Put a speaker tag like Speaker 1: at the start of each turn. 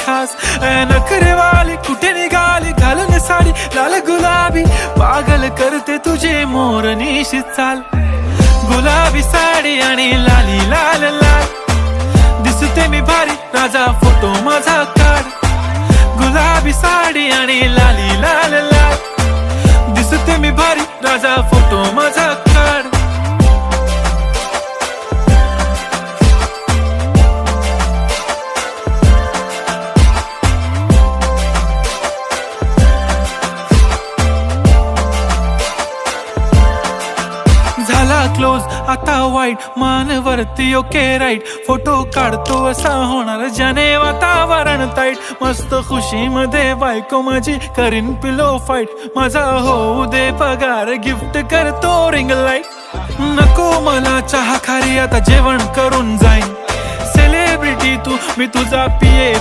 Speaker 1: खास. नखरेवाली कुठे निघाली घालून साडी लाल गुलाबी, पागल करते तुझे मोरनीशी चाल. गुलाबी साडी आणि लाली लाल लाल, दिसते मी भारी राजा फोटो माझा काढ. गुलाबी साडी आणि लाली लाल लाल, दिसते मी भारी राजा फोटो माझा काढ. झाला क्लोज आता वाईट, मानवरती ओके राईट. फोटो काढतो असा होणार ज्याने वातावरण ताईट. मस्त खुशी मध्ये बायको माझी करीन पिलो फाईट. माझा होऊ दे पगार गिफ्ट करतो रिंग लाईट. नको मला चहा खारी आता जेवण करून जाईन. सेलिब्रिटी तू मी तुझा पिये